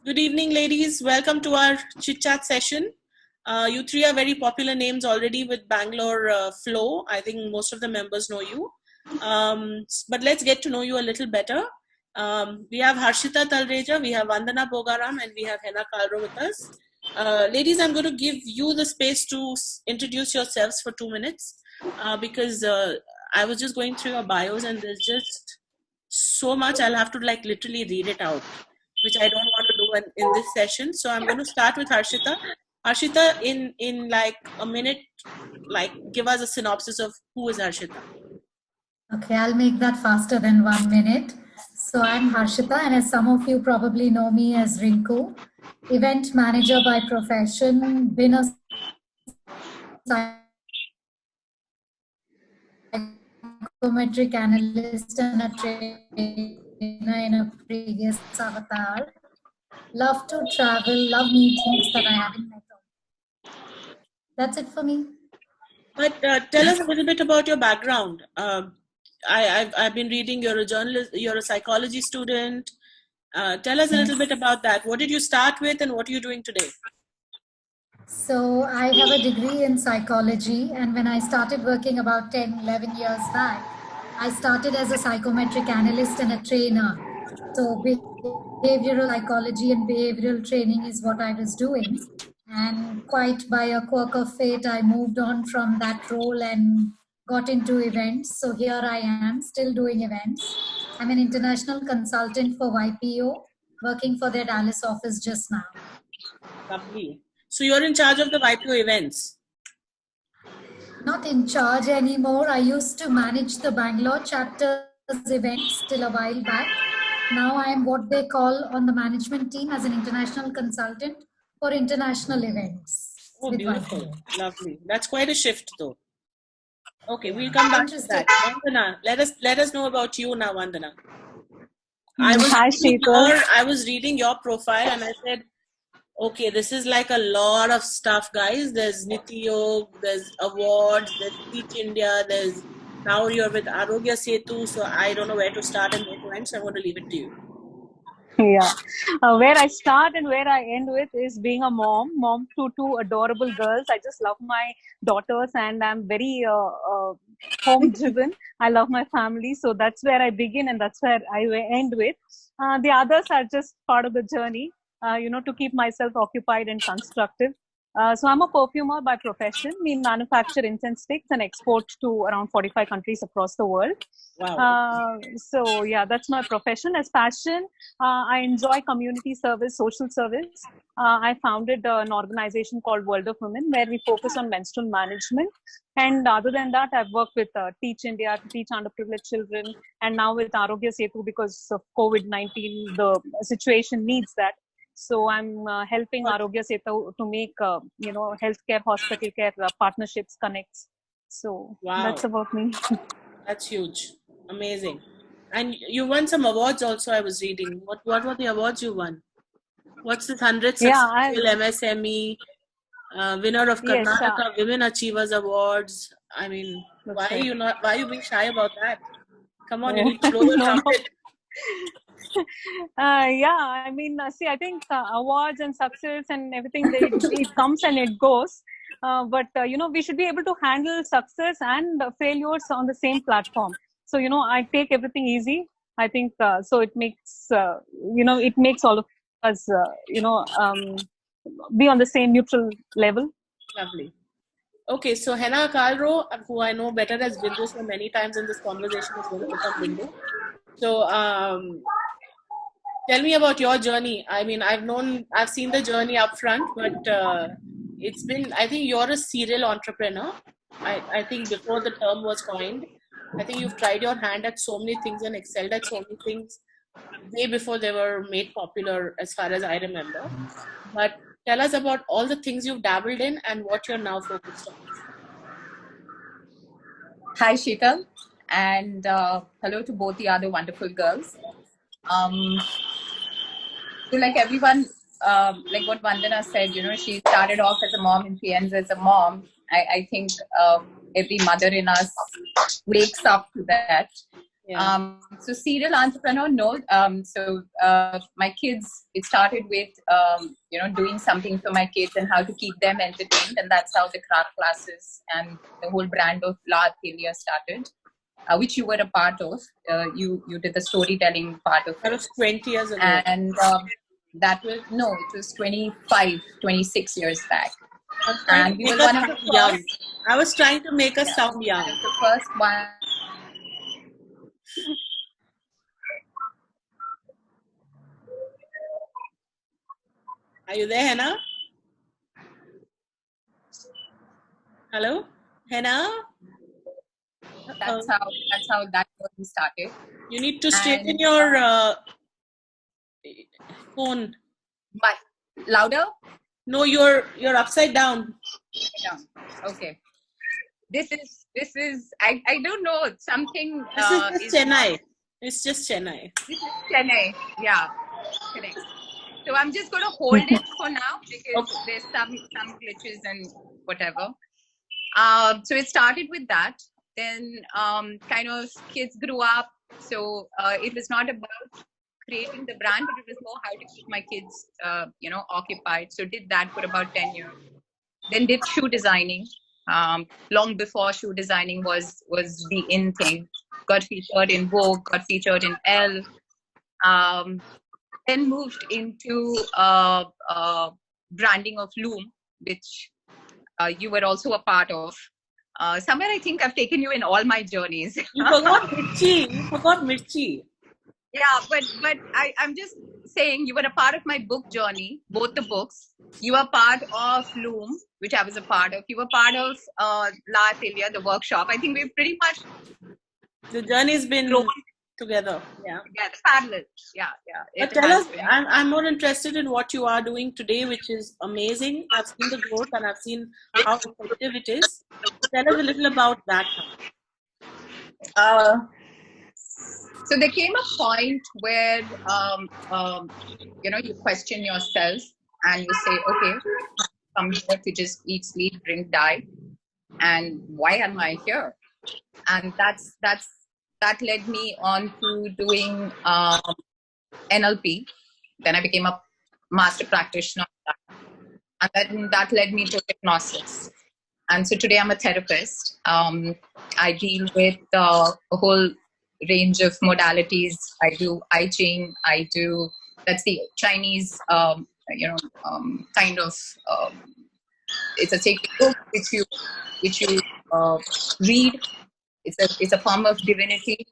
Good evening, ladies. Welcome to our chit chat session. You three are very popular names already with Bangalore Flow. I think most of the members know you. But let's get to know you a little better. We have Harshita Talreja, we have Vandana Bogaram, and we have Henna Kalro with us. Ladies, I'm going to give you the space to introduce yourselves for 2 minutes because I was just going through your bios and there's just so much I'll have to literally read it out, which I don't want to do in this session. So I'm going to start with Harshita. Harshita, in like a minute, give us a synopsis of who is Harshita. Okay, I'll make that faster than 1 minute. So I'm Harshita, and as some of you probably know me as Rinku, event manager by profession, been a psychometric analyst and a trainer in a previous avatar. Love to travel, love meetings that I haven't met. That's it for me. But tell us a little bit about your background. I've been reading you're a journalist, you're a psychology student. Tell us a little bit about that. What did you start with and what are you doing today? So I have a degree in psychology, and when I started working about 10, 11 years back, I started as a psychometric analyst and a trainer. So behavioral psychology and behavioral training is what I was doing. And quite by a quirk of fate, I moved on from that role and got into events. So here I am, still doing events. I'm an international consultant for YPO, working for their Dallas office just now. Lovely. So you're in charge of the YPO events? Not in charge anymore. I used to manage the Bangalore chapter's events till a while back. Now I am what they call on the management team as an international consultant for international events. Oh, beautiful. Lovely. That's quite a shift though. Okay, we'll come back to that. Vandana, let us know about you now, Vandana. I was reading your profile and I said, okay, this is like a lot of stuff, guys. There's Niti Yog, there's awards, there's Teach India, there's now you're with Arogya Setu, so I don't know where to start and where to end, so I'm going to leave it to you. Yeah, where I start and where I end with is being a mom to two adorable girls. I just love my daughters and I'm very home driven. I love my family, so that's where I begin and that's where I end with. The others are just part of the journey, to keep myself occupied and constructive. So I'm a perfumer by profession. We manufacture incense sticks and export to around 45 countries across the world. Wow. So yeah, that's my profession. As passion, I enjoy community service, social service. I founded an organization called World of Women where we focus on menstrual management. And other than that, I've worked with Teach India to teach underprivileged children, and now with Arogya Setu because of COVID-19, the situation needs that. So I'm helping Arogya Setu to make, healthcare, hospital care partnerships, connects. So that's about me. That's huge. Amazing. And you won some awards also, I was reading. What were the awards you won? What's this 100 Successful MSME, winner of Karnataka Women Achievers Awards? I mean, why are you being shy about that? Come on, you need to blow the trumpet. I mean, see, I think awards and success and everything, it comes and it goes. But we should be able to handle success and failures on the same platform. So, I take everything easy. I think so it makes, it makes all of us, be on the same neutral level. Lovely. Okay, so Henna Kalro, who I know better as Bindu, so many times in this conversation is going to become Bindu. So, tell me about your journey. I mean, I've seen the journey up front, but it's been, I think you're a serial entrepreneur. I think before the term was coined, I think you've tried your hand at so many things and excelled at so many things way before they were made popular, as far as I remember. But tell us about all the things you've dabbled in and what you're now focused on. Hi, Sheetal, and hello to both the other wonderful girls. So like everyone, like what Vandana said, she started off as a mom and she ends as a mom. I think every mother in us wakes up to that. Yeah. So serial entrepreneur, no. My kids, it started with doing something for my kids and how to keep them entertained, and that's how the craft classes and the whole brand of La Atelier started, which you were a part of. You did the storytelling part of That it, was 20 years ago. and that was it was 25, 26 years back, I was trying and to we make were us one of the sound young. first. I was trying to make us Yeah, sound one young. of the first one. Are you there, Hannah? Hello? Hannah? That's how that journey started. You need to straighten And, your phone. But louder? No, you're upside down. Yeah. Okay. This is I don't know, something This is just is Chennai. not, It's just Chennai. this is Chennai. Yeah. Correct. So I'm just going to hold it for now because Okay. there's some glitches and whatever. So it started with that. Then kind of kids grew up. So it was not about creating the brand, but it was more how to keep my kids, occupied. So did that for about 10 years. Then did shoe designing. Long before shoe designing was the in thing. Got featured in Vogue. Got featured in Elle. Then moved into branding of Loom, which you were also a part of. Somewhere I think I've taken you in all my journeys. You forgot Mirchi. You forgot Mirchi. Yeah, but I'm just saying you were a part of my book journey, both the books. You were part of Loom, which I was a part of. You were part of La Atelier, the workshop. I think we've pretty much The journey's been grown together. Yeah. together, parallel. Yeah. But It tell has us, been. I'm more interested in what you are doing today, which is amazing. I've seen the growth and I've seen how effective it is. Tell us a little about that. So there came a point where you question yourself and you say, okay, I'm here to just eat, sleep, drink, die, and why am I here? And that led me on to doing NLP. Then I became a master practitioner, and then that led me to hypnosis. And so today I'm a therapist. I deal with a whole range of modalities. I do I Ching. That's the Chinese, kind of. It's a sacred book which you read. It's a form of divinity.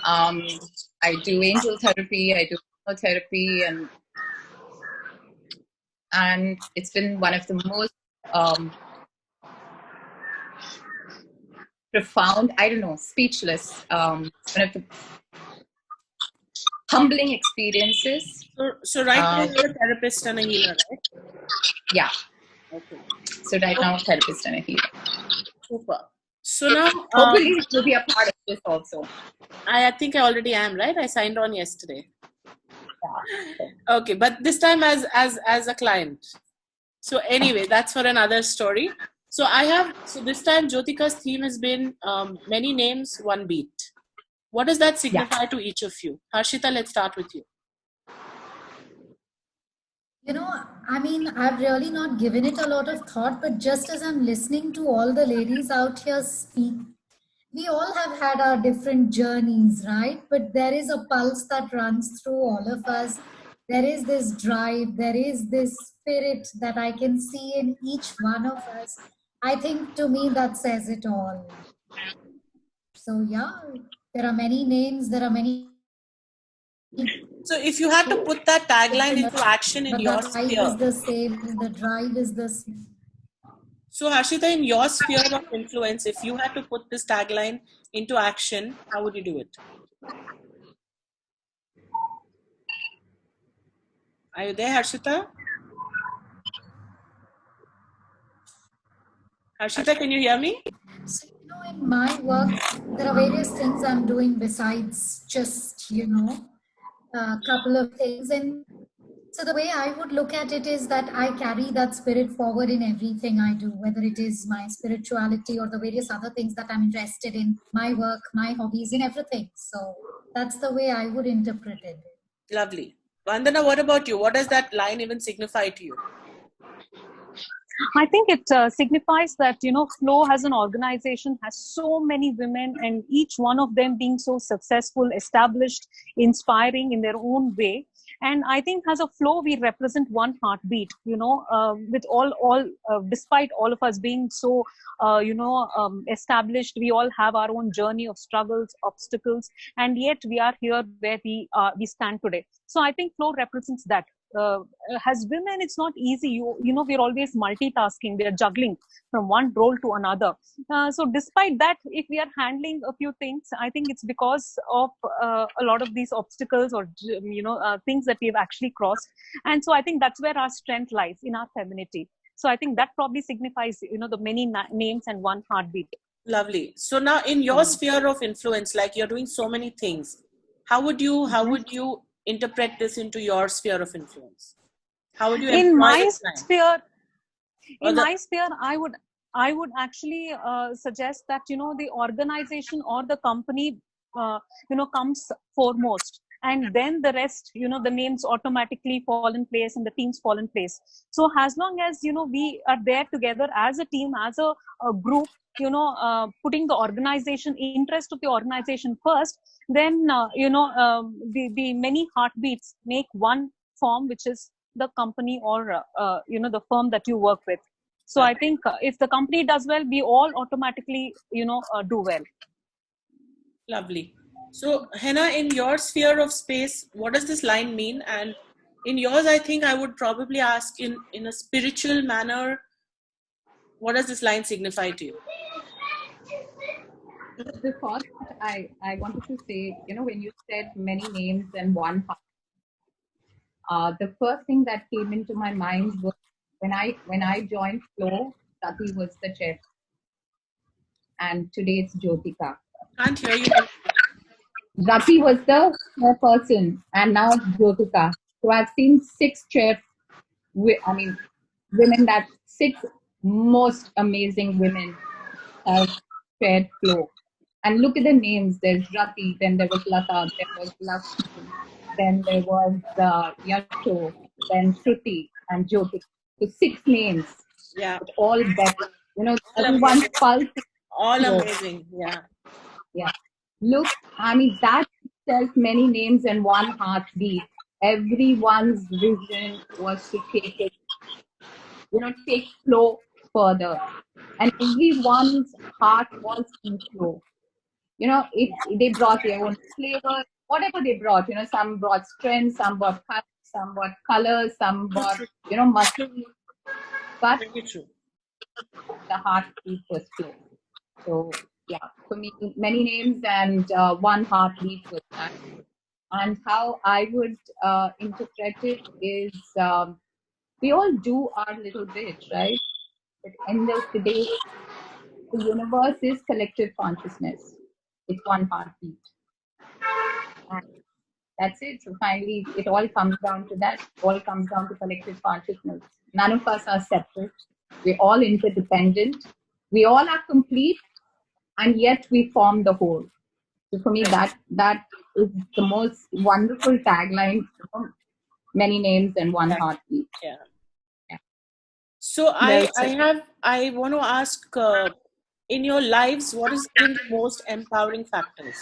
I do angel therapy. I do therapy, and it's been one of the most profound, I don't know, speechless, one of the humbling experiences. So right now you're a therapist and a healer, right? Yeah. Okay. So right now, I'm a therapist and a healer. Super. So now, Hopefully, you'll be a part of this also. I think I already am, right? I signed on yesterday. Yeah. Okay, but this time as a client. So anyway, that's for another story. So this time Jyotika's theme has been many names, one beat. What does that signify to each of you? Harshita, let's start with you. I mean, I've really not given it a lot of thought, but just as I'm listening to all the ladies out here speak, we all have had our different journeys, right? But there is a pulse that runs through all of us. There is this drive, there is this spirit that I can see in each one of us. I think to me that says it all. So yeah, there are many names, there are many. So if you had to put that tagline into action in your sphere. The drive is the same, the drive is the same. So Harshita, in your sphere of influence, if you had to put this tagline into action, how would you do it? Are you there, Harshita? Harshita, can you hear me? So, in my work, there are various things I'm doing besides just, a couple of things. And So the way I would look at it is that I carry that spirit forward in everything I do, whether it is my spirituality or the various other things that I'm interested in, my work, my hobbies, in everything. So that's the way I would interpret it. Lovely. Vandana, what about you? What does that line even signify to you? I think it signifies that, Flow as an organization has so many women, and each one of them being so successful, established, inspiring in their own way. And I think as a Flow, we represent one heartbeat, with despite all of us being so, established, we all have our own journey of struggles, obstacles, and yet we are here where we stand today. So I think Flow represents that. uh, as women, it's not easy. We're always multitasking, we're juggling from one role to another. So despite that, if we are handling a few things, I think it's because of a lot of these obstacles or things that we've actually crossed. And so I think that's where our strength lies, in our femininity. So I think that probably signifies the many names and one heartbeat. Lovely. So now in your sphere of influence, like you're doing so many things, how would you interpret this into your sphere of influence? How would you In my sphere? I would actually suggest that the organization or the company comes foremost, and then the rest, the names automatically fall in place and the teams fall in place. So as long as we are there together as a team, as a group, putting the organization interest of the organization first, then the many heartbeats make one form, which is the company or the firm that you work with. So I think if the company does well, we all automatically do well. Lovely. So Henna, in your sphere of space, what does this line mean? And in yours, I think I would probably ask in a spiritual manner, what does this line signify to you? The first I wanted to say, when you said many names and one heart, the first thing that came into my mind was when I joined Flow, Sati was the chair, and today it's Jyotika. Can't hear you. Zati was the chairperson, and now it's Jyotika. So I've seen 6 women, that 6 most amazing women have chaired Flow. And look at the names. There's Rati, then there was Lata, there was Lakshmi, then there was Yasho, then Shruti and Jyoti. So 6 names. Yeah. All better. Everyone's pulse. All amazing. Yeah. Yeah. Look, that itself, many names and one heartbeat. Everyone's vision was to take it, take Flow further. And everyone's heart was in Flow. They brought their own flavor, whatever they brought. Some brought strength, some brought colors, some brought, muscle. But very true. The heartbeat was Flow. So yeah, for me, many names and one heartbeat was that. And how I would interpret it is, we all do our little bit, right? At the end of the day, the universe is collective consciousness. It's one heartbeat. And that's it. So finally, it all comes down to that. It all comes down to collective consciousness. None of us are separate. We're all interdependent. We all are complete, and yet we form the whole. So for me, that is the most wonderful tagline. Many names and one heartbeat. Yeah. So I want to ask, in your lives, what has been the most empowering factors?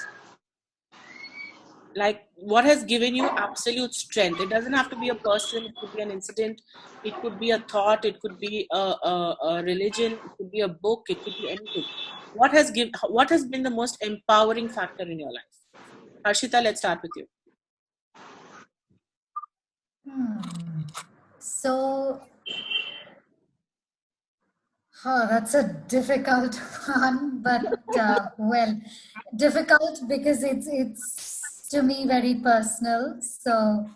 Like, what has given you absolute strength? It doesn't have to be a person. It could be an incident. It could be a thought. It could be a religion. It could be a book. It could be anything. What has been the most empowering factor in your life? Harshita, let's start with you. So, that's a difficult one, but difficult because it's to me very personal. So,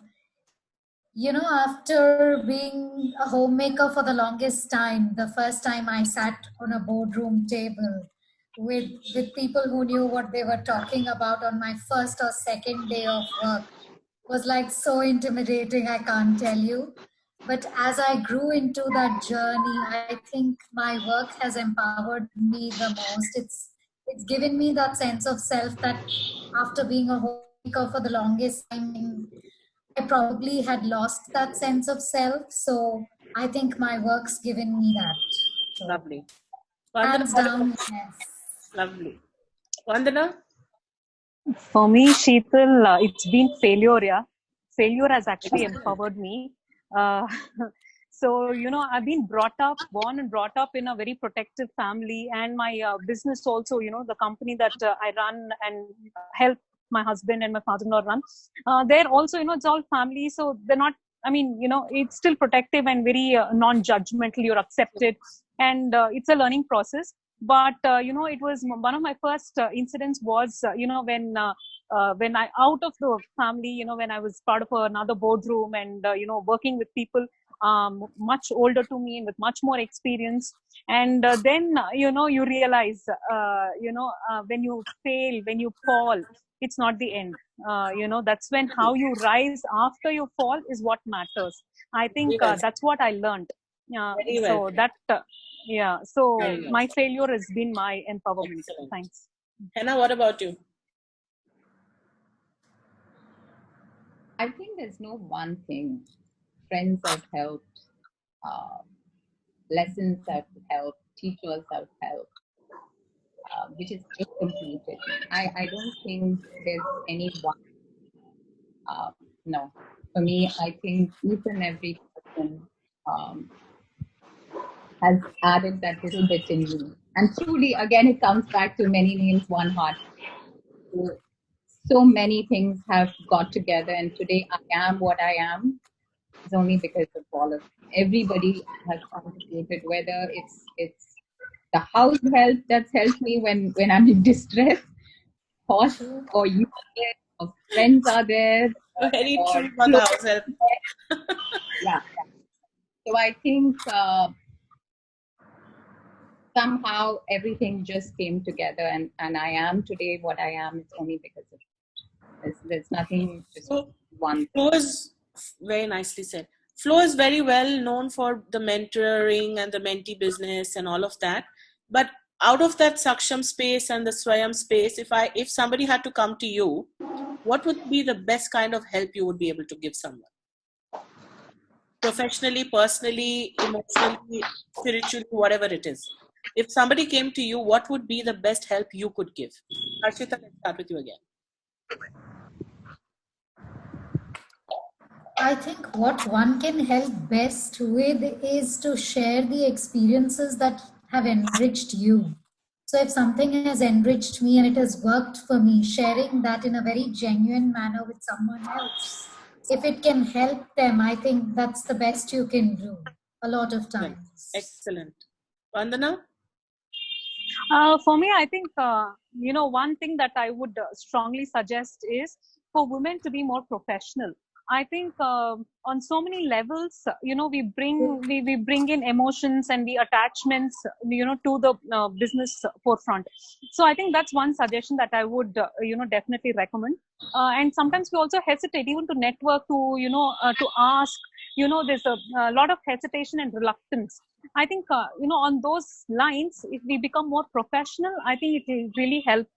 after being a homemaker for the longest time, the first time I sat on a boardroom table with people who knew what they were talking about on my first or second day of work, was like so intimidating, I can't tell you. But as I grew into that journey, I think my work has empowered me the most. It's given me that sense of self that after being a homemaker for the longest time, I probably had lost that sense of self. So I think my work's given me that. So Lovely. Vandana, hands what about down, you? yes. Lovely. Vandana? For me, Sheetal, it's been failure. Yeah, failure has actually Excellent. empowered me. Uh, so I've been born and brought up in a very protective family, and my business also. The company that I run and help my husband and my father-in-law run. They're also, it's all family, so they're not. I mean, it's still protective and very non-judgmental. You're accepted, and it's a learning process. But it was one of my first incidents was when I out of the family, when I was part of another boardroom and working with people much older to me and with much more experience. And then you realize when you fail, when you fall, it's not the end. That's when how you rise after you fall is what matters. I think Very well. that's what I learned. Very well. So that yeah, so Very well. my failure has been my empowerment. Excellent. Thanks. Henna, what about you? I think there's no one thing. Friends have helped, lessons have helped, teachers have helped, which is just completed. I don't think there's any one. No, for me, I think each and every person um, has added that little bit in me. And truly, again, it comes back to many names, one heart. So many things have got together, and today I am what I am. It's only because of all of everybody has contributed. Whether it's the house help that's helped me when I'm in distress, or you are there, or friends are there, Very or true for the house help. yeah. So I think somehow everything just came together, and I am today what I am. It's only because of it. There's nothing just So, one. Flo is very nicely said. Flo is very well known for the mentoring and the mentee business and all of that. But out of that Saksham space and the Swayam space, if somebody had to come to you, what would be the best kind of help you would be able to give someone? Professionally, personally, emotionally, spiritually, whatever it is. If somebody came to you, what would be the best help you could give? Harshita, let's start with you again. I think what one can help best with is to share the experiences that have enriched you. So, if something has enriched me and it has worked for me, sharing that in a very genuine manner with someone else, if it can help them, I think that's the best you can do a lot of times. Excellent. Vandana? For me, I think one thing that I would strongly suggest is for women to be more professional. I think on so many levels, we bring in emotions and the attachments, to the business forefront. So I think that's one suggestion that I would, definitely recommend. And sometimes we also hesitate even to network, to ask. There's a lot of hesitation and reluctance. I think on those lines, if we become more professional, I think it will really help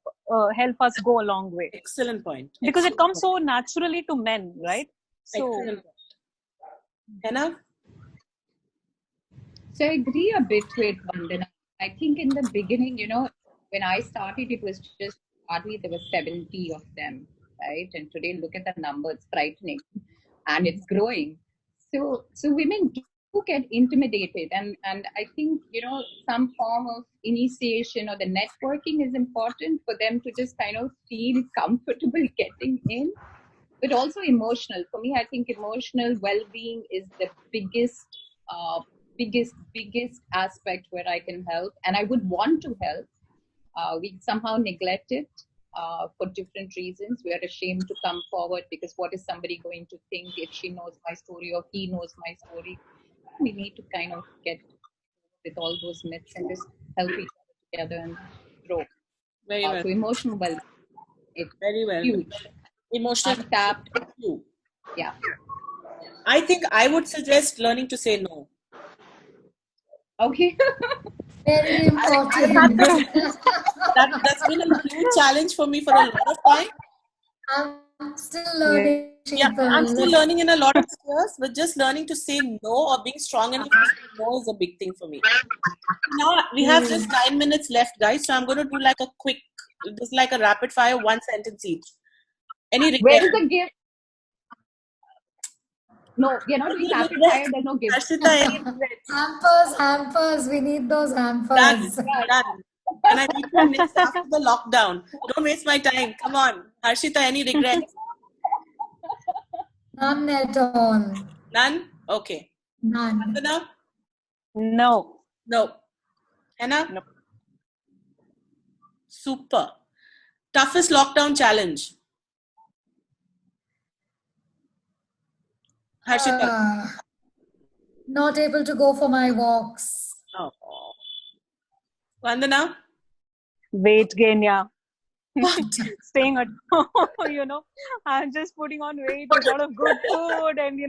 us go a long way. Excellent point. Because Excellent it comes point. so naturally to men, right? So, Excellent point. Henna? So I agree a bit with Vandana. I think in the beginning, when I started, it was just hardly there were 70 of them, right? And today, look at the number; it's frightening, and it's growing. So women do get intimidated, and I think some form of initiation or the networking is important for them to just kind of feel comfortable getting in, but also emotional. For me, I think emotional well-being is the uh, biggest aspect where I can help, and I would want to help. We somehow neglect it for different reasons. We are ashamed to come forward because what is somebody going to think if she knows my story or he knows my story? We need to kind of get with all those myths and just help each other together and grow. Very well. So emotional well, it's Very well. huge. Emotional Untapped. you. Yeah. I think I would suggest learning to say no. Okay. Very I have important. Good. that's been a huge challenge for me for a lot of time. I'm still Yeah. learning, Yeah, I'm still Sheetal. learning in a lot of spheres, but just learning to say no or being strong enough to say no is a big thing for me. Now we have just 9 minutes left, guys. So I'm going to do like a quick, just like a rapid fire, one sentence each. Any Where regret? is the gift? No, we are not doing Any rapid regret? fire. There's no gift. Harshita, any regrets? Hampers. We need those Done. hampers. Done. And I need your list after the lockdown. Don't waste my time. Come on. Harshita, any regrets? None at all. None? Okay. None. Vandana? No. No. Anna? No. Super. Toughest lockdown challenge? Harshita? Not able to go for my walks. Oh. Vandana? Weight gain, yeah. What? Staying at home, I'm just putting on weight with a lot of good food and,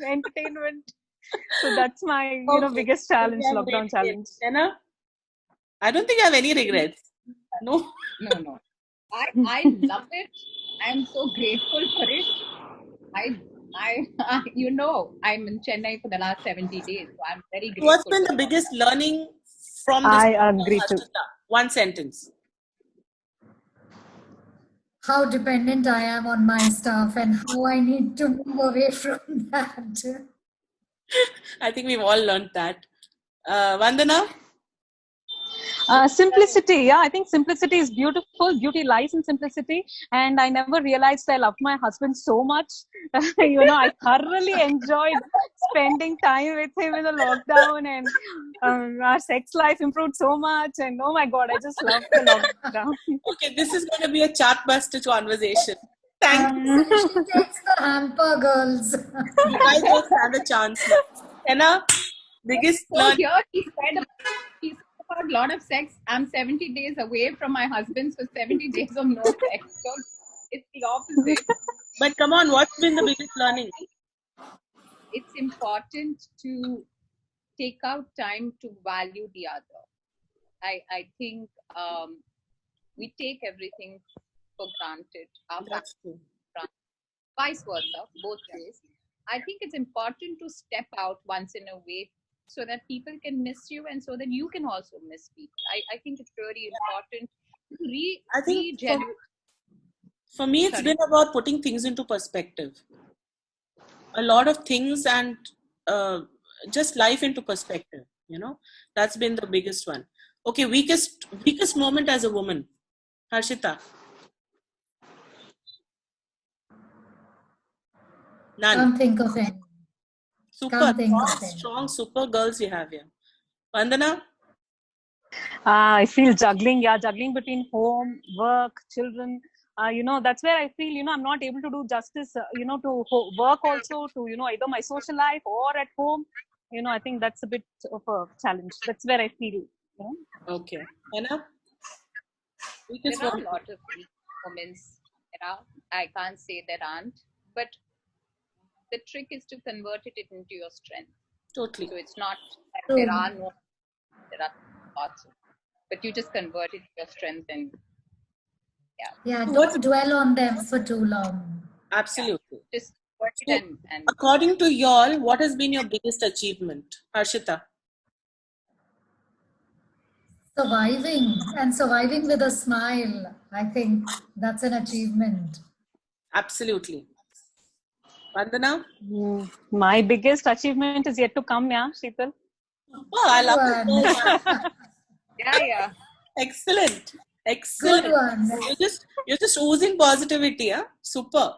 entertainment. So that's my, Okay. biggest challenge, Yeah, lockdown great. challenge. Anna? I don't think I have any regrets. No. No. I love it. I'm so grateful for it. I'm in Chennai for the last 70 days, so I'm very grateful. What's been for the it. biggest learning from this? I agree too. Harshita? One sentence. How dependent I am on my stuff and how I need to move away from that. I think we've all learned that. Vandana? Simplicity, yeah, I think simplicity is beautiful. Beauty lies in simplicity, and I never realized I loved my husband so much. I thoroughly enjoyed spending time with him in the lockdown, and our sex life improved so much. And oh my God, I just loved the lockdown. Okay, this is going to be a chartbuster conversation. Thank you. She takes the hamper, girls. You guys don't stand a chance now. Anna, biggest So learning. here he said about a lot of sex. I'm 70 days away from my husband, so 70 days of no sex. So it's the opposite. But come on, what's been the biggest learning? It's important to take out time to value the other. I think we take everything for granted. Our That's true. vice versa, both ways. I think it's important to step out once in a way so that people can miss you and so that you can also miss people. I think it's really important to I think regenerate. for me, it's been about putting things into perspective. A lot of things and just life into perspective. That's been the biggest one. Okay, weakest moment as a woman, Harshita. None. Can't think of any. Super Can't think of any. strong, super girls you have here. Vandana. I feel juggling between home, work, children. That's where I feel, I'm not able to do justice, to work also, to, either my social life or at home. I think that's a bit of a challenge. That's where I feel. Okay. Anna? There are a lot of moments, I can't say there aren't, but the trick is to convert it into your strength. Totally. So it's not that there are lots of, but you just convert it to your strength and don't dwell on them for too long. Absolutely. Yeah, just work it and according to y'all, what has been your biggest achievement, Harshita? Surviving with a smile. I think that's an achievement. Absolutely. Vandana? My biggest achievement is yet to come, yeah, Sheetal. Oh, I love it. Yeah. Excellent. Good one. You're just oozing positivity, huh? Super.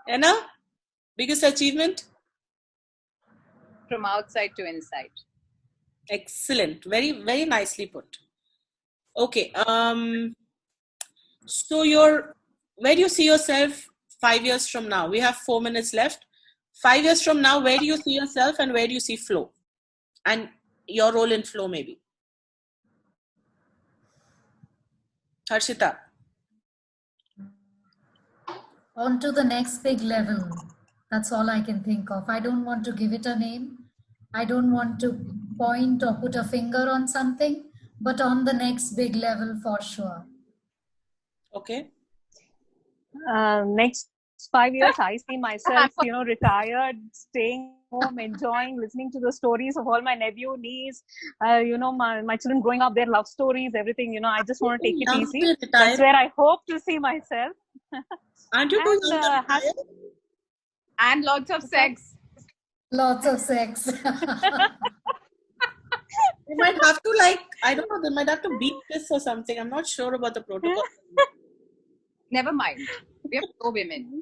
Anna, biggest achievement? From outside to inside. Excellent. Very, very nicely put. Okay. So where do you see yourself 5 years from now? We have 4 minutes left. 5 years from now, where do you see yourself and where do you see Flow? And your role in Flow, maybe. Harshita. On to the next big level. That's all I can think of. I don't want to give it a name. I don't want to point or put a finger on something, but on the next big level for sure. Okay. Next 5 years, I see myself, retired, staying home, enjoying, listening to the stories of all my nephew, niece, my children growing up, their love stories, everything. I just want to take it easy. That's where I hope to see myself. Aren't you too young to retire? And lots of sex. Lots of sex. They might have to I don't know, they might have to beat this or something. I'm not sure about the protocol. Never mind. We have no women.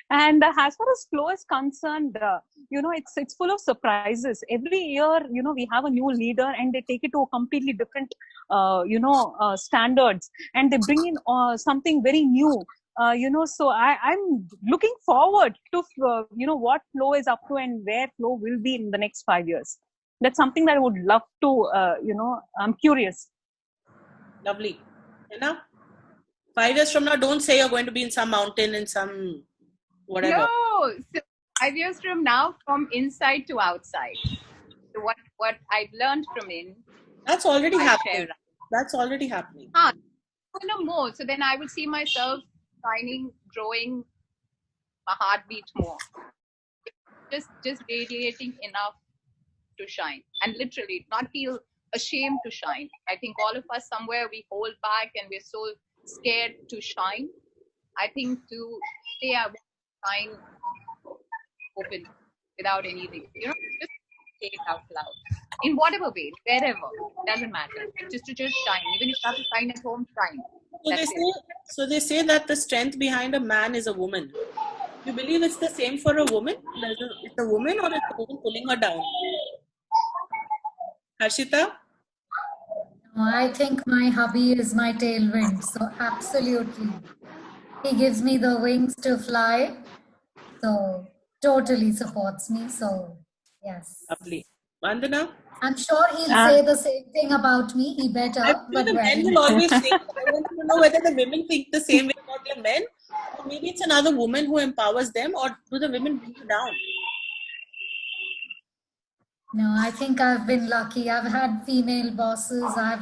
And as far as Flow is concerned, it's full of surprises. Every year, we have a new leader and they take it to a completely different, standards, and they bring in something very new. So I'm looking forward to, what Flow is up to and where Flow will be in the next 5 years. That's something that I would love to, I'm curious. Lovely. 5 years from now, don't say you're going to be in some mountain in some whatever. No, so 5 years from now, from inside to outside. So what I've learned from in. That's already I happening. share. That's already happening. No more. So then I would see myself shining, growing, my heartbeat more. Just radiating enough to shine, and literally not feel ashamed to shine. I think all of us somewhere we hold back and we're so scared to shine. I think to say I want to shine open without anything, just say it out loud in whatever way, wherever, doesn't matter. Just to shine, even if you have to shine at home, shine. So they say that the strength behind a man is a woman. You believe it's the same for a woman? It's a woman or it's a woman pulling her down? Harshita? I think my hubby is my tailwind. So absolutely. He gives me the wings to fly. So totally supports me. So yes. Lovely. Vandana? I'm sure he'll say the same thing about me. He better. But the men will always think. I want to know whether the women think the same way about their men, or maybe it's another woman who empowers them, or do the women bring you down? No, I think I've been lucky. I've had female bosses. I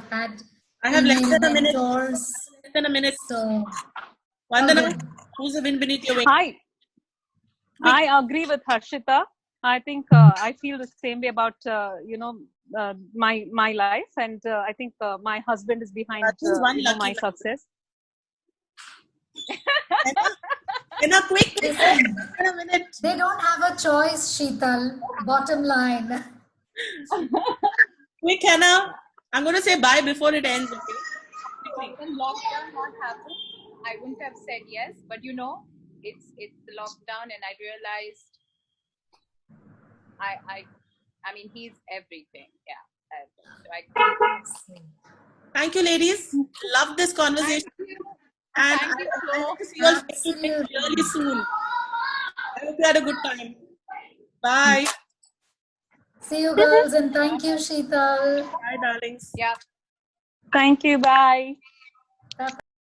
have less female than a minute. mentors. Less than a minute. So, Vandana, who's the wind beneath your wings? I agree with Harshita. I think I feel the same way about my life, and I think my husband is behind my success. Quick. Listen, they don't have a choice, Sheetal. Bottom line. Quick, Hannah. I'm going to say bye before it ends. Okay? When lockdown not happened, I wouldn't have said yes, but it's the lockdown, and I realized I mean, he's everything. Yeah. Thank you, ladies. Love this conversation. And Thank you, I hope to see you all really soon. I hope you had a good time. Bye. See you girls, and thank you, Sheetal. Bye, darlings. Yeah. Thank you. Bye.